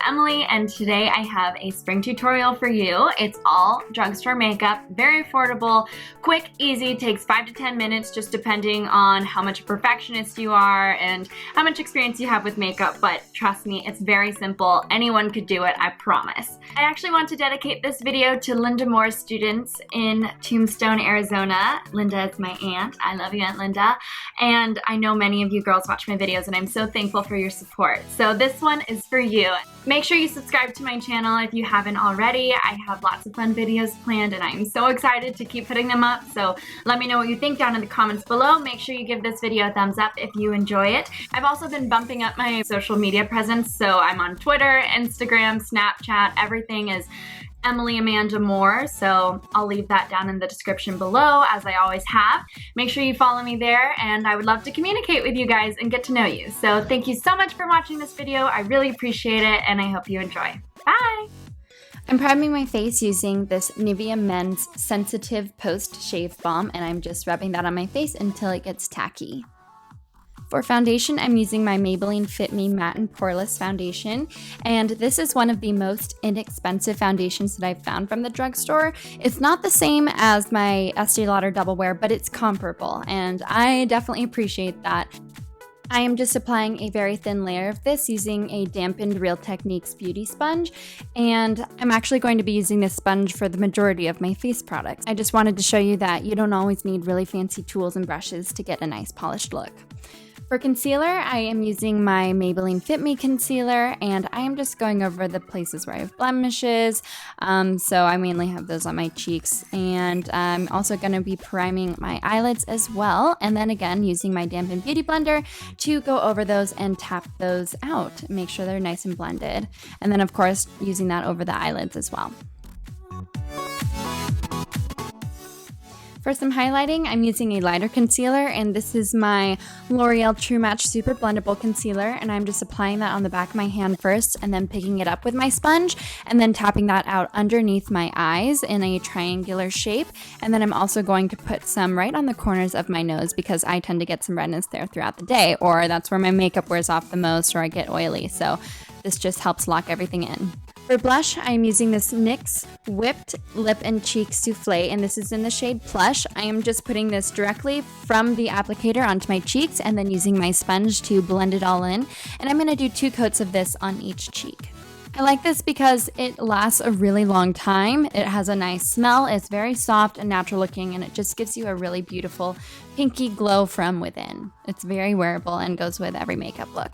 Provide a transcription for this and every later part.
Emily, and today I have a spring tutorial for you. It's all drugstore makeup, very affordable, quick, easy, takes 5 to 10 minutes just depending on how much of a perfectionist you are and how much experience you have with makeup, but trust me, it's very simple. Anyone could do it, I promise. I actually want to dedicate this video to Linda Mohr students in Tombstone, Arizona. Linda is my aunt. I love you, Aunt Linda. And I know many of you girls watch my videos and I'm so thankful for your support. So this one is for you. Make sure you subscribe to my channel if you haven't already. I have lots of fun videos planned and I'm so excited to keep putting them up. So let me know what you think down in the comments below. Make sure you give this video a thumbs up if you enjoy it. I've also been bumping up my social media presence. So I'm on Twitter, Instagram, Snapchat, everything is emilyamandamohr, so I'll leave that down in the description below as I always have. Make sure you follow me there and I would love to communicate with you guys and get to know you. So thank you so much for watching this video. I really appreciate it and I hope you enjoy. Bye! I'm priming my face using this Nivea Men's Sensitive Post Shave Balm, and I'm just rubbing that on my face until it gets tacky. For foundation, I'm using my Maybelline Fit Me Matte and Poreless foundation, and this is one of the most inexpensive foundations that I've found from the drugstore. It's not the same as my Estee Lauder Double Wear, but it's comparable, and I definitely appreciate that. I am just applying a very thin layer of this using a dampened Real Techniques beauty sponge, and I'm actually going to be using this sponge for the majority of my face products. I just wanted to show you that you don't always need really fancy tools and brushes to get a nice polished look. For concealer, I am using my Maybelline Fit Me Concealer, and I am just going over the places where I have blemishes, so I mainly have those on my cheeks, and I'm also going to be priming my eyelids as well, and then again using my dampened beauty blender to go over those and tap those out, make sure they're nice and blended, and then of course using that over the eyelids as well. For some highlighting, I'm using a lighter concealer, and this is my L'Oreal True Match Super Blendable Concealer, and I'm just applying that on the back of my hand first, and then picking it up with my sponge, and then tapping that out underneath my eyes in a triangular shape, and then I'm also going to put some right on the corners of my nose because I tend to get some redness there throughout the day, or that's where my makeup wears off the most, or I get oily, so this just helps lock everything in. For blush, I'm using this NYX Whipped Lip and Cheek Soufflé, and this is in the shade Plush. I am just putting this directly from the applicator onto my cheeks and then using my sponge to blend it all in. And I'm going to do 2 coats of this on each cheek. I like this because it lasts a really long time. It has a nice smell, it's very soft and natural looking, and it just gives you a really beautiful pinky glow from within. It's very wearable and goes with every makeup look.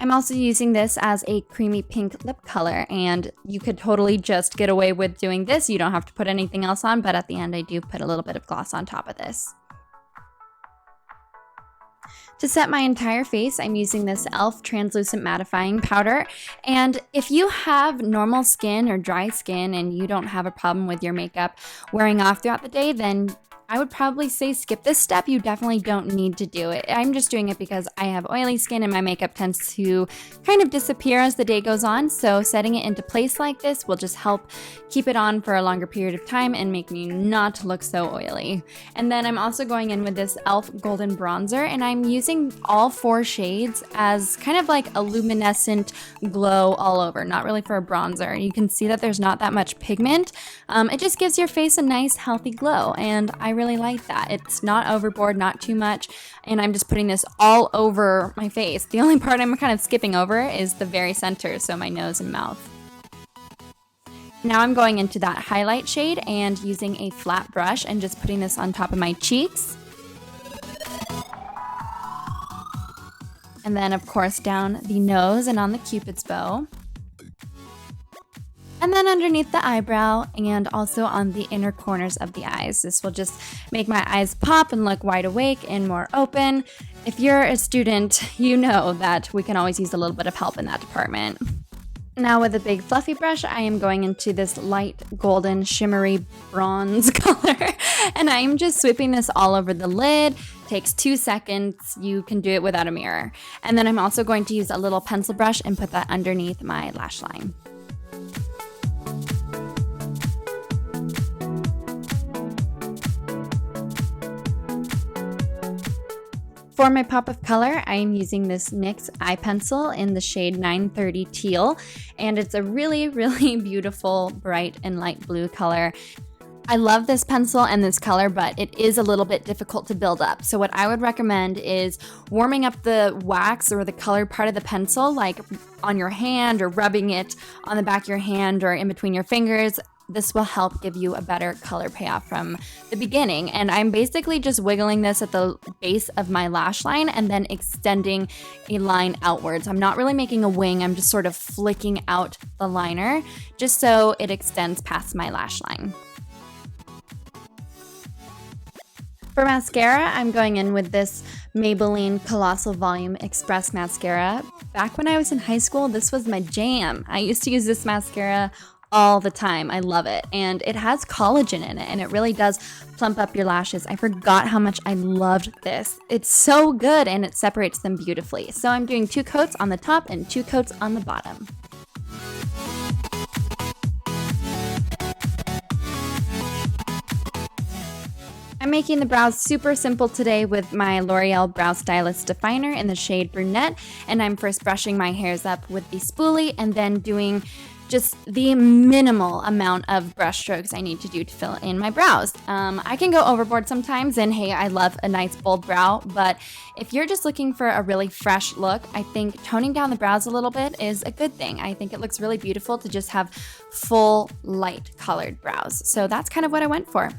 I'm also using this as a creamy pink lip color, and you could totally just get away with doing this. You don't have to put anything else on, but at the end I do put a little bit of gloss on top of this. To set my entire face, I'm using this E.L.F. translucent mattifying powder, and if you have normal skin or dry skin and you don't have a problem with your makeup wearing off throughout the day, then I would probably say skip this step. You definitely don't need to do it. I'm just doing it because I have oily skin and my makeup tends to kind of disappear as the day goes on. So setting it into place like this will just help keep it on for a longer period of time and make me not look so oily. And then I'm also going in with this E.L.F. Golden Bronzer, and I'm using all 4 shades as kind of like a luminescent glow all over, not really for a bronzer. You can see that there's not that much pigment. It just gives your face a nice healthy glow, and I really like that. It's not overboard, not too much, and I'm just putting this all over my face. The only part I'm kind of skipping over is the very center, so my nose and mouth. Now I'm going into that highlight shade and using a flat brush and just putting this on top of my cheeks. And then of course down the nose and on the cupid's bow. And then underneath the eyebrow and also on the inner corners of the eyes. This will just make my eyes pop and look wide awake and more open. If you're a student, you know that we can always use a little bit of help in that department. Now with a big fluffy brush, I am going into this light golden shimmery bronze color, and I am just sweeping this all over the lid. Takes 2 seconds. You can do it without a mirror. And then I'm also going to use a little pencil brush and put that underneath my lash line. For my pop of color, I am using this NYX eye pencil in the shade 930 Teal, and it's a really, really beautiful bright and light blue color. I love this pencil and this color, but it is a little bit difficult to build up. So what I would recommend is warming up the wax or the colored part of the pencil, like on your hand or rubbing it on the back of your hand or in between your fingers. This will help give you a better color payoff from the beginning. And I'm basically just wiggling this at the base of my lash line and then extending a line outwards. I'm not really making a wing, I'm just sort of flicking out the liner just so it extends past my lash line. For mascara, I'm going in with this Maybelline Colossal Volume Express Mascara. Back when I was in high school, this was my jam. I used to use this mascara all the time. I love it. And it has collagen in it, and it really does plump up your lashes. I forgot how much I loved this. It's so good, and it separates them beautifully. So I'm doing 2 coats on the top and 2 coats on the bottom. I'm making the brows super simple today with my L'Oreal Brow Stylist Definer in the shade Brunette, and I'm first brushing my hairs up with the spoolie and then doing just the minimal amount of brush strokes I need to do to fill in my brows. I can go overboard sometimes, and hey, I love a nice bold brow, but if you're just looking for a really fresh look, I think toning down the brows a little bit is a good thing. I think it looks really beautiful to just have full light colored brows. So that's kind of what I went for.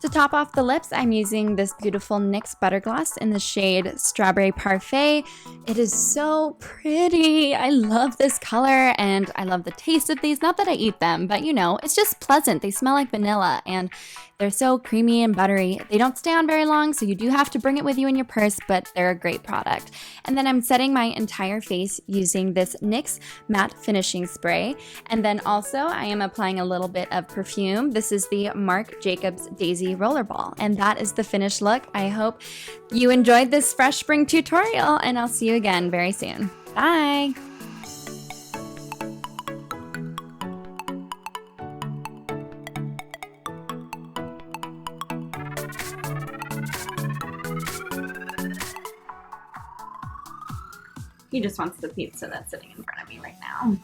To top off the lips, I'm using this beautiful NYX Butter Gloss in the shade Strawberry Parfait. It is so pretty. I love this color and I love the taste of these. Not that I eat them, but you know, it's just pleasant. They smell like vanilla and they're so creamy and buttery. They don't stay on very long, so you do have to bring it with you in your purse, but they're a great product. And then I'm setting my entire face using this NYX Matte Finishing Spray. And then also I am applying a little bit of perfume. This is the Marc Jacobs Daisy Rollerball, and that is the finished look. I hope you enjoyed this fresh spring tutorial, and I'll see you again very soon. Bye! He just wants the pizza that's sitting in front of me right now.